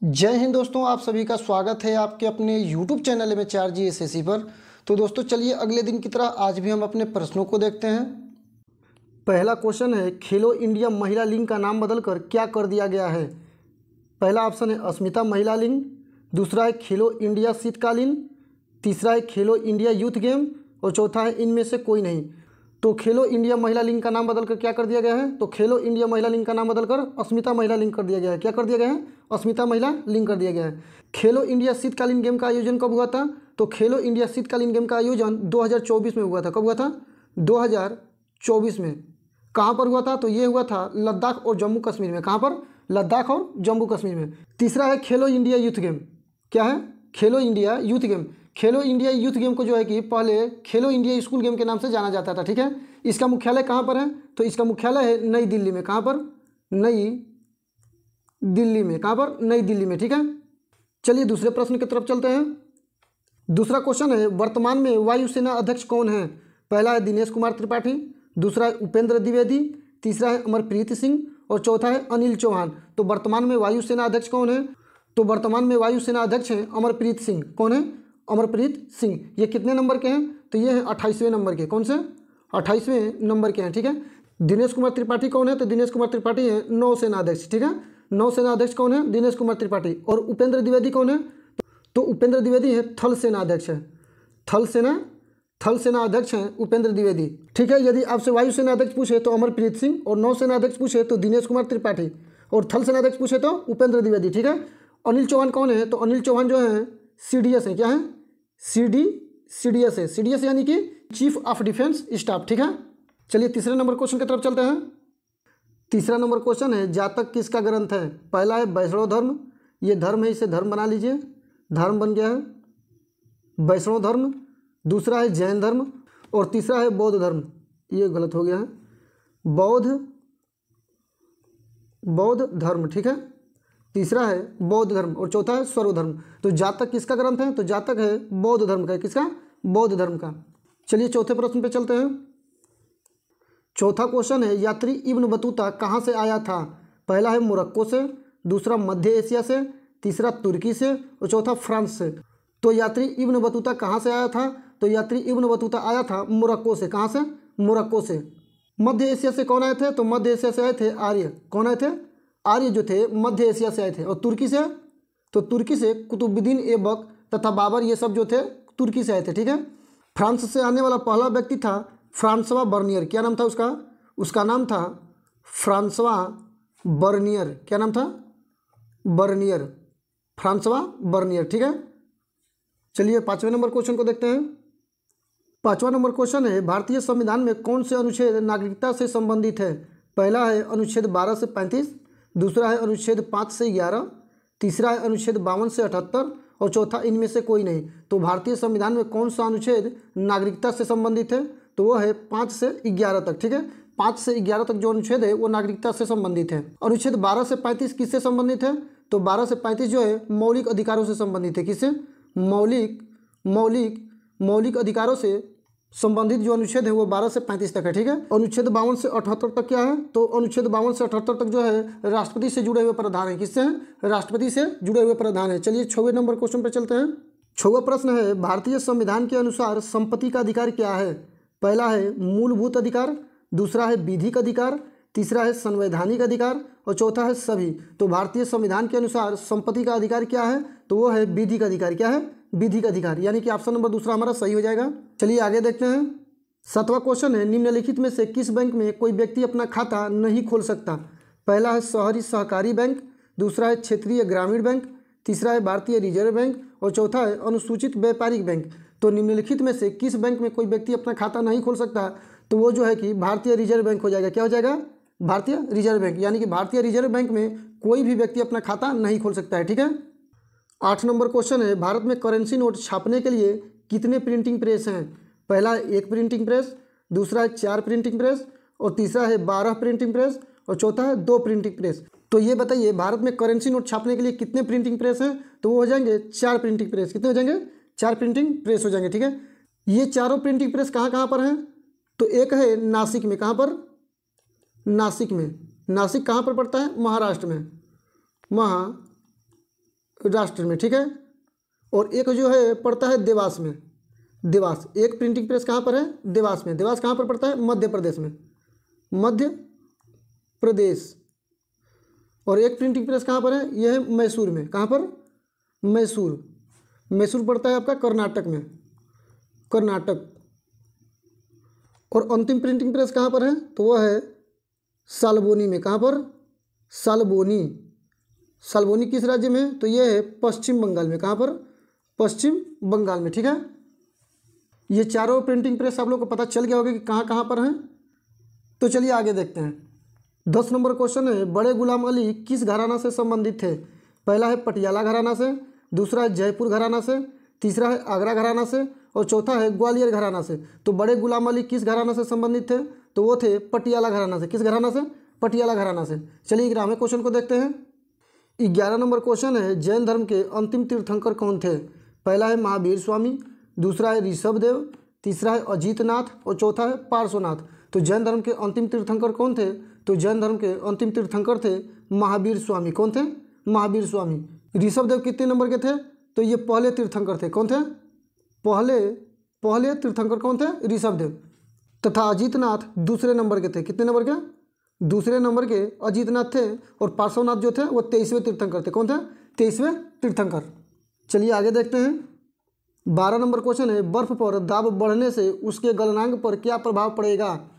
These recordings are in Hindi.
जय हिंद दोस्तों, आप सभी का स्वागत है आपके अपने YouTube चैनल एमएचआरजी एसएससी पर। तो दोस्तों चलिए अगले दिन की तरह आज भी हम अपने प्रश्नों को देखते हैं। पहला क्वेश्चन है, खेलो इंडिया महिला लीग का नाम बदलकर क्या कर दिया गया है। पहला ऑप्शन है अस्मिता महिला लीग, दूसरा है खेलो इंडिया शीतकालीन, तीसरा है खेलो इंडिया यूथ गेम और चौथा है इनमें से कोई नहीं। तो खेलो इंडिया महिला लीग का नाम बदलकर क्या कर दिया गया है, तो खेलो इंडिया महिला लीग का नाम बदलकर अस्मिता महिला लीग कर दिया गया है। क्या कर दिया गया है, अस्मिता महिला लीग कर दिया गया है। खेलो इंडिया शीतकालीन गेम का आयोजन कब हुआ था, तो खेलो इंडिया शीतकालीन गेम का आयोजन 2024 में हुआ था। कब हुआ था, 2024 में। कहाँ पर हुआ था, तो ये हुआ था लद्दाख और जम्मू कश्मीर में। कहाँ पर, लद्दाख और जम्मू कश्मीर में। तीसरा है खेलो इंडिया यूथ गेम। क्या है, खेलो इंडिया यूथ गेम। खेलो इंडिया यूथ गेम को जो है कि पहले खेलो इंडिया स्कूल गेम के नाम से जाना जाता था। ठीक है, इसका मुख्यालय कहाँ पर है, तो इसका मुख्यालय है नई दिल्ली में। कहाँ पर, नई दिल्ली में। कहाँ पर, नई दिल्ली में। ठीक है, चलिए दूसरे प्रश्न की तरफ चलते हैं। दूसरा क्वेश्चन है, वर्तमान में वायुसेना अध्यक्ष कौन है। पहला है दिनेश कुमार त्रिपाठी, दूसरा है उपेंद्र द्विवेदी, तीसरा है अमरप्रीत सिंह और चौथा है अनिल चौहान। तो वर्तमान में वायुसेना अध्यक्ष कौन है, तो वर्तमान में वायुसेना अध्यक्ष हैं अमरप्रीत सिंह। कौन है, अमरप्रीत सिंह। ये कितने नंबर के हैं, तो ये हैं 28वें नंबर के। कौन से, 28वें नंबर के हैं। ठीक है, दिनेश कुमार त्रिपाठी कौन है, तो दिनेश कुमार त्रिपाठी हैं नौसेना अध्यक्ष। ठीक है, नौसेना अध्यक्ष कौन है, दिनेश कुमार त्रिपाठी। और उपेंद्र द्विवेदी कौन है, तो उपेंद्र द्विवेदी है थल सेना अध्यक्ष है। थल सेना अध्यक्ष हैं उपेंद्र द्विवेदी। ठीक है, यदि आपसे वायुसेना अध्यक्ष पूछे तो अमरप्रीत सिंह, और नौसेना अध्यक्ष पूछे तो दिनेश कुमार त्रिपाठी, और थल सेना अध्यक्ष पूछे तो उपेंद्र द्विवेदी। ठीक है, अनिल चौहान कौन है, तो अनिल चौहान जो है CDS है। क्या है, CDS है। CDS यानी कि चीफ ऑफ डिफेंस स्टाफ। ठीक है, चलिए तीसरे नंबर क्वेश्चन की तरफ चलते हैं। तीसरा नंबर क्वेश्चन है, जातक किसका ग्रंथ है। पहला है वैष्णव धर्म, ये धर्म है, इसे धर्म बना लीजिए, धर्म बन गया है वैष्णव धर्म। दूसरा है जैन धर्म और तीसरा है बौद्ध धर्म। ये गलत हो गया है, बौद्ध धर्म। ठीक है, तीसरा है बौद्ध धर्म और चौथा है सर्व धर्म। तो जातक किसका ग्रंथ है, तो जातक है बौद्ध धर्म का। किसका, बौद्ध धर्म का। चलिए चौथे प्रश्न पे चलते हैं। चौथा क्वेश्चन है, यात्री इब्न बतूता कहाँ से आया था। पहला है मोरक्को से, दूसरा मध्य एशिया से, तीसरा तुर्की से और चौथा फ्रांस से। तो यात्री इब्न बतूता कहाँ से आया था, तो यात्री इब्न बतूता आया था मोरक्को से। कहाँ से, मोरक्को से। मध्य एशिया से कौन आए थे, तो मध्य एशिया से आए थे आर्य। कौन आए थे, आर्य जो थे मध्य एशिया से आए थे। और तुर्की से, तो तुर्की से कुतुबुद्दीन ऐबक तथा बाबर, ये सब जो थे तुर्की से आए थे। ठीक है, फ्रांस से आने वाला पहला व्यक्ति था फ्रांसवा बर्नियर। क्या नाम था उसका, उसका नाम था फ्रांसवा बर्नियर। क्या नाम था, बर्नियर, फ्रांसवा बर्नियर। ठीक है, चलिए पांचवें नंबर क्वेश्चन को देखते हैं। पांचवा नंबर क्वेश्चन है, भारतीय संविधान में कौन से अनुच्छेद नागरिकता से संबंधित है। पहला है अनुच्छेद 12 से 35, दूसरा है अनुच्छेद 5 से 11, तीसरा है अनुच्छेद 52 से 78 और चौथा इनमें से कोई नहीं। तो भारतीय संविधान में कौन सा अनुच्छेद नागरिकता से संबंधित है, तो वो है 5 से 11 तक। ठीक है, 5 से 11 तक जो अनुच्छेद है वो नागरिकता से संबंधित है। अनुच्छेद 12 से 35 किससे संबंधित है, तो 12 से 35 जो है मौलिक अधिकारों से संबंधित है। किससे, मौलिक अधिकारों से संबंधित जो अनुच्छेद है वो 12 से 35 तक है। ठीक है, अनुच्छेद 52 से 78 तक क्या है, तो अनुच्छेद 52 से 78 तक जो है राष्ट्रपति से जुड़े हुए प्रावधान है। किससे हैं, राष्ट्रपति से जुड़े हुए प्रावधान है। चलिए 6वें नंबर क्वेश्चन पर चलते हैं। 6वां प्रश्न है, भारतीय संविधान के अनुसार संपत्ति का अधिकार क्या है। पहला है मूलभूत अधिकार, दूसरा है विधिक अधिकार, तीसरा है संवैधानिक अधिकार और चौथा है सभी। तो भारतीय संविधान के अनुसार संपत्ति का अधिकार क्या है, तो वो है विधिक अधिकार। क्या है, विधिक अधिकार, यानी कि ऑप्शन नंबर दूसरा हमारा सही हो जाएगा। चलिए आगे देखते हैं। 7वां क्वेश्चन है, निम्नलिखित में से किस बैंक में कोई व्यक्ति अपना खाता नहीं खोल सकता। पहला है शहरी सहकारी बैंक, दूसरा है क्षेत्रीय ग्रामीण बैंक, तीसरा है भारतीय रिजर्व बैंक और चौथा है अनुसूचित व्यापारिक बैंक। तो निम्नलिखित में से किस बैंक में कोई व्यक्ति अपना खाता नहीं खोल सकता, तो वो जो है कि भारतीय रिजर्व बैंक हो जाएगा। क्या हो जाएगा, भारतीय रिजर्व बैंक, यानी कि भारतीय रिजर्व बैंक में कोई भी व्यक्ति अपना खाता नहीं खोल सकता है। ठीक है, 8 नंबर क्वेश्चन है, भारत में करेंसी नोट छापने के लिए कितने प्रिंटिंग प्रेस हैं। पहला है 1 प्रिंटिंग प्रेस, दूसरा है 4 प्रिंटिंग प्रेस और तीसरा है 12 प्रिंटिंग प्रेस और चौथा है 2 प्रिंटिंग प्रेस। तो ये बताइए भारत में करेंसी नोट छापने के लिए कितने प्रिंटिंग प्रेस हैं, तो वो हो जाएंगे 4 प्रिंटिंग प्रेस। कितने हो जाएंगे, 4 प्रिंटिंग प्रेस हो जाएंगे। ठीक है, ये चारों प्रिंटिंग प्रेस कहाँ कहाँ पर हैं, तो एक है नासिक में। कहाँ पर, नासिक में। नासिक कहाँ पर पड़ता है, महाराष्ट्र में, महाराष्ट्र में, ठीक है। और एक जो है पड़ता है देवास में, देवास। एक प्रिंटिंग प्रेस कहाँ पर है? देवास में। देवास कहाँ पर पड़ता है? मध्य प्रदेश में, मध्य प्रदेश। और एक प्रिंटिंग प्रेस कहाँ पर है? यह है मैसूर में। कहाँ पर? मैसूर। मैसूर पड़ता है आपका कर्नाटक में, कर्नाटक। और अंतिम प्रिंटिंग प्रेस कहाँ पर है? तो वह है साल्बोनी में। कहाँ पर? साल्बोनी। साल्बोनी किस राज्य में है? तो यह है पश्चिम बंगाल में। कहाँ पर? पश्चिम बंगाल में, ठीक है। ये चारों प्रिंटिंग प्रेस आप लोग को पता चल गया होगा कि कहाँ कहाँ पर हैं। तो चलिए आगे देखते हैं। 10 नंबर क्वेश्चन है, बड़े गुलाम अली किस घराना से संबंधित थे? पहला है पटियाला घराना से, दूसरा है जयपुर घराना से, तीसरा है आगरा घराना से और चौथा है ग्वालियर घराना से। तो बड़े गुलाम अली किस घराना से संबंधित थे? तो वो थे पटियाला घराना से। किस घराना से? पटियाला घराना से। चलिए 11वें क्वेश्चन को देखते हैं। 11 नंबर क्वेश्चन है, जैन धर्म के अंतिम तीर्थंकर कौन थे? पहला है महावीर स्वामी, दूसरा है ऋषभदेव, तीसरा है अजीतनाथ और चौथा है पार्श्वनाथ। तो जैन धर्म के अंतिम तीर्थंकर कौन थे? तो जैन धर्म के अंतिम तीर्थंकर थे महावीर स्वामी। कौन थे? महावीर स्वामी। ऋषभदेव कितने नंबर के थे? तो ये पहले तीर्थंकर थे। कौन थे? पहले तीर्थंकर कौन थे? ऋषभदेव। तथा अजीतनाथ दूसरे नंबर के थे। कितने नंबर के? दूसरे नंबर के अजीतनाथ थे। और पार्श्वनाथ जो थे वो 23वें तीर्थंकर थे। कौन थे? 23वें तीर्थंकर। चलिए आगे देखते हैं। 12 नंबर क्वेश्चन है, बर्फ पर दाब बढ़ने से उसके गलनांक पर क्या प्रभाव पड़ेगा?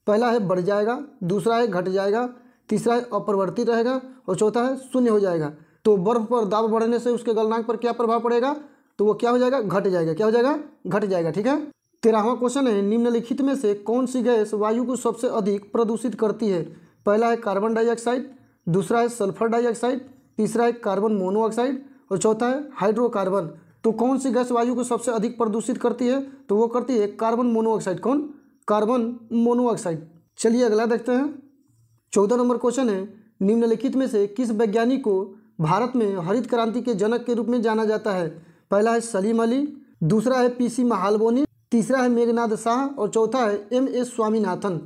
पहला है बढ़ जाएगा, दूसरा है घट जाएगा, तीसरा है अपरिवर्तित रहेगा और चौथा है शून्य हो जाएगा। तो बर्फ पर दाब बढ़ने से उसके गलनांक पर क्या प्रभाव पड़ेगा? तो वो क्या हो जाएगा? घट जाएगा। क्या हो जाएगा? घट जाएगा, ठीक है। 13वां क्वेश्चन है, निम्नलिखित में से कौन सी गैस वायु को सबसे अधिक प्रदूषित करती है? पहला है कार्बन डाइऑक्साइड, दूसरा है सल्फर डाइऑक्साइड, तीसरा है कार्बन मोनोऑक्साइड और चौथा है हाइड्रोकार्बन। तो कौन सी गैस वायु को सबसे अधिक प्रदूषित करती है? तो वो करती है कार्बन मोनोऑक्साइड। कौन? Carbon monoxide. चलिए अगला देखते हैं। 14 नंबर क्वेश्चन है, निम्नलिखित में से किस वैज्ञानिक को भारत में हरित क्रांति के जनक के रूप में जाना जाता है? पहला है सलीम अली, दूसरा है PC महालबोनी, तीसरा है मेघनाद शाह और चौथा है MS स्वामीनाथन।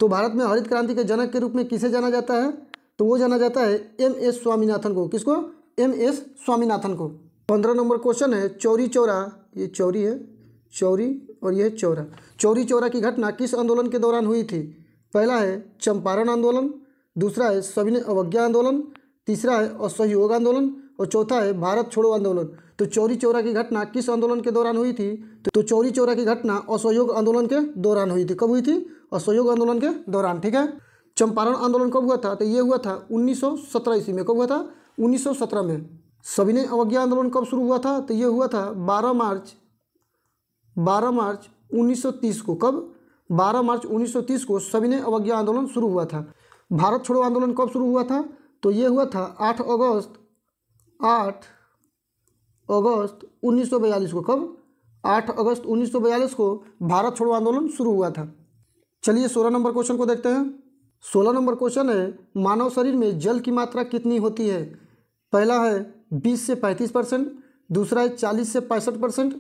तो भारत में हरित क्रांति के जनक के रूप में किसे जाना जाता है? तो वो जाना जाता है MS स्वामीनाथन को। किसको? MS स्वामीनाथन को। 15 नंबर क्वेश्चन है, चौरी चौरा, ये चौरी है, चौरी और यह चौरा। चौरी चौरा की घटना किस आंदोलन के दौरान हुई थी? पहला है चंपारण आंदोलन, दूसरा है सविनय अवज्ञा आंदोलन, तीसरा है असहयोग आंदोलन और चौथा है भारत छोड़ो आंदोलन। तो चौरी चौरा की घटना किस आंदोलन के दौरान हुई थी? तो चौरी चौरा की घटना असहयोग आंदोलन के दौरान हुई थी। कब हुई थी? असहयोग आंदोलन के दौरान, ठीक है। चंपारण आंदोलन कब हुआ था? तो ये हुआ था 1917 ईस्वी में। कब हुआ था? 1917 में। सविनय अवज्ञा आंदोलन कब शुरू हुआ था? तो ये हुआ था 12 मार्च 1930 को। कब? 12 मार्च 1930 को सविनय अवज्ञा आंदोलन शुरू हुआ था। भारत छोड़ो आंदोलन कब शुरू हुआ था? तो ये हुआ था 8 अगस्त 1942 को। कब? 8 अगस्त 1942 को भारत छोड़ो आंदोलन शुरू हुआ था। चलिए 16 नंबर क्वेश्चन को देखते हैं। 16 नंबर क्वेश्चन है, मानव शरीर में जल की मात्रा कितनी होती है? पहला है 20 से 35%, दूसरा है 40 से 65%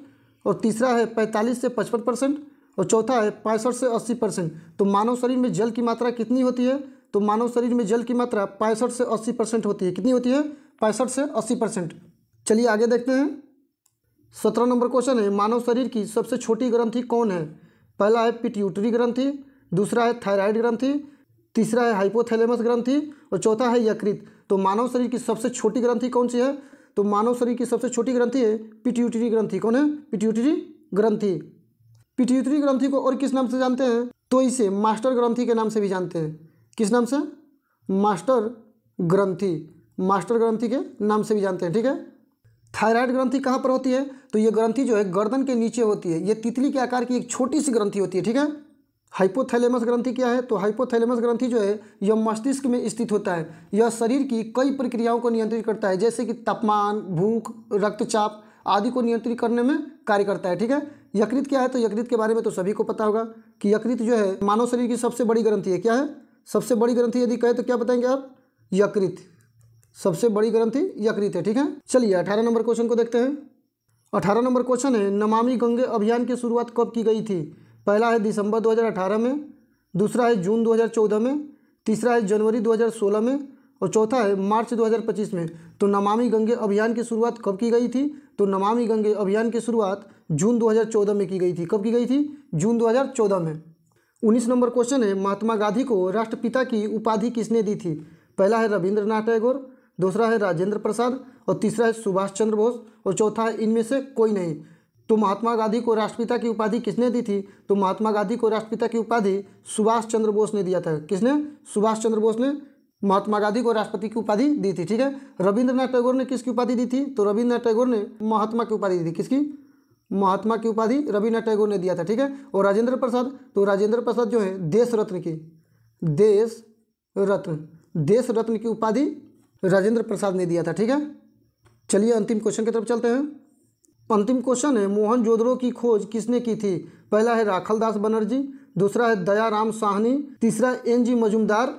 और तीसरा है 45 से 55% और चौथा है 65 से 80%। तो मानव शरीर में जल की मात्रा कितनी होती है? तो मानव शरीर में जल की मात्रा 65 से 80% होती है। कितनी होती है? 65 से 80%। चलिए आगे देखते हैं। 17 नंबर क्वेश्चन है, मानव शरीर की सबसे छोटी ग्रंथि कौन है? पहला है पिट्यूटरी ग्रंथि, दूसरा है थायराइड ग्रंथि, तीसरा है हाइपोथैलेमस ग्रंथि और चौथा है यकृत। तो मानव शरीर की सबसे छोटी ग्रंथि कौन सी है? तो मानव शरीर की सबसे छोटी ग्रंथि है पिट्यूटरी ग्रंथि। कौन है? पिट्यूटरी ग्रंथि। पिट्यूटरी ग्रंथि को और किस नाम से जानते हैं? तो इसे मास्टर ग्रंथि के नाम से भी जानते हैं। किस नाम से? मास्टर ग्रंथि। मास्टर ग्रंथि के नाम से भी जानते हैं, ठीक है। थायराइड ग्रंथि कहाँ पर होती है? तो ये ग्रंथि जो है गर्दन के नीचे होती है। ये तितली के आकार की एक छोटी सी ग्रंथि होती है, ठीक है। हाइपोथैलेमस ग्रंथि क्या है? तो हाइपोथैलेमस ग्रंथि जो है यह मस्तिष्क में स्थित होता है। यह शरीर की कई प्रक्रियाओं को नियंत्रित करता है, जैसे कि तापमान, भूख, रक्तचाप आदि को नियंत्रित करने में कार्य करता है, ठीक है। यकृत क्या है? तो यकृत के बारे में तो सभी को पता होगा कि यकृत जो है मानव शरीर की सबसे बड़ी ग्रंथि है। क्या है? सबसे बड़ी ग्रंथि यदि कहे तो क्या बताएंगे आप? यकृत। सबसे बड़ी ग्रंथि यकृत है, ठीक है। चलिए 18 नंबर क्वेश्चन को देखते हैं। 18 नंबर क्वेश्चन है, नमामि गंगे अभियान की शुरुआत कब की गई थी? पहला है दिसंबर 2018 में, दूसरा है जून 2014 में, तीसरा है जनवरी 2016 में और चौथा है मार्च 2025 में। तो नमामि गंगे अभियान की शुरुआत कब की गई थी? तो नमामि गंगे अभियान की शुरुआत जून 2014 में की गई थी। कब की गई थी? जून 2014 में। 19 नंबर क्वेश्चन है महात्मा गांधी को राष्ट्रपिता की उपाधि किसने दी थी? पहला है रविंद्रनाथ टैगोर, दूसरा है राजेंद्र प्रसाद और तीसरा है सुभाष चंद्र बोस और चौथा है इनमें से कोई नहीं। तो महात्मा गांधी को राष्ट्रपिता की उपाधि किसने दी थी? तो महात्मा गांधी को राष्ट्रपिता की उपाधि सुभाष चंद्र बोस ने दिया था। किसने? सुभाष चंद्र बोस ने महात्मा गांधी को राष्ट्रपति की उपाधि दी थी। ठीक है। रविंद्रनाथ टैगोर ने किसकी उपाधि दी थी? तो रविंद्रनाथ टैगोर ने महात्मा की उपाधि दी थी। किसकी? महात्मा की उपाधि रविंद्रनाथ टैगोर ने दिया था। ठीक है। और राजेंद्र प्रसाद, तो राजेंद्र प्रसाद जो है देश रत्न की उपाधि राजेंद्र प्रसाद ने दिया था। ठीक है। चलिए अंतिम क्वेश्चन की तरफ चलते हैं। अंतिम क्वेश्चन है मोहनजोदड़ो की खोज किसने की थी? पहला है राखलदास बनर्जी, दूसरा है दयाराम साहनी, तीसरा NG मजुमदार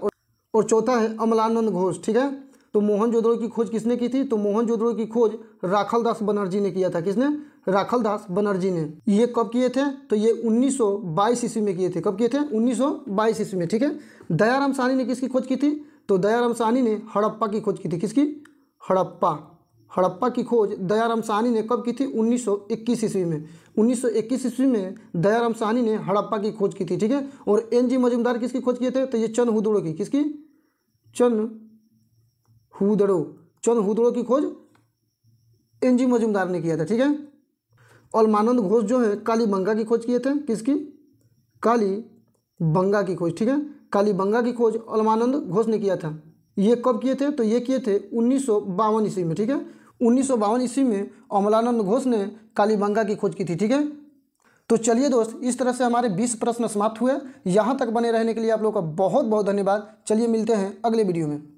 और चौथा है अमलानंद घोष। ठीक है। तो मोहनजोदड़ो की खोज किसने की थी? तो मोहनजोदड़ो की खोज राखलदास बनर्जी ने किया था। किसने? राखलदास बनर्जी ने। ये कब किए थे? तो ये 1922 ईस्वी में किए थे। कब किए थे? 1922 ईस्वी में। ठीक है। दयाराम साहनी ने किसकी खोज की थी? तो दयाराम साहनी ने हड़प्पा की खोज की थी। किसकी? हड़प्पा की खोज दयाराम साहनी ने कब की थी? 1921 ईस्वी में। 1921 ईस्वी में दयाराम साहनी ने हड़प्पा की खोज की थी। ठीक है। और NG मजुमदार किसकी खोज किए थे? तो ये चंद-हुदड़ो की। किसकी? चंद-हुदड़ो की खोज NG मजुमदार ने किया था। ठीक है। अलमानंद घोष जो है कालीबंगा की खोज किए थे। किसकी? कालीबंगा की खोज। ठीक है। कालीबंगा की खोज अलमानंद घोष ने किया था। ये कब किए थे? तो ये किए थे 1952 ईस्वी में। ठीक है। 1952 ईस्वी में अमलानंद घोष ने कालीबंगा की खोज की थी। ठीक है। तो चलिए दोस्त, इस तरह से हमारे 20 प्रश्न समाप्त हुए। यहाँ तक बने रहने के लिए आप लोगों का बहुत बहुत धन्यवाद। चलिए मिलते हैं अगले वीडियो में।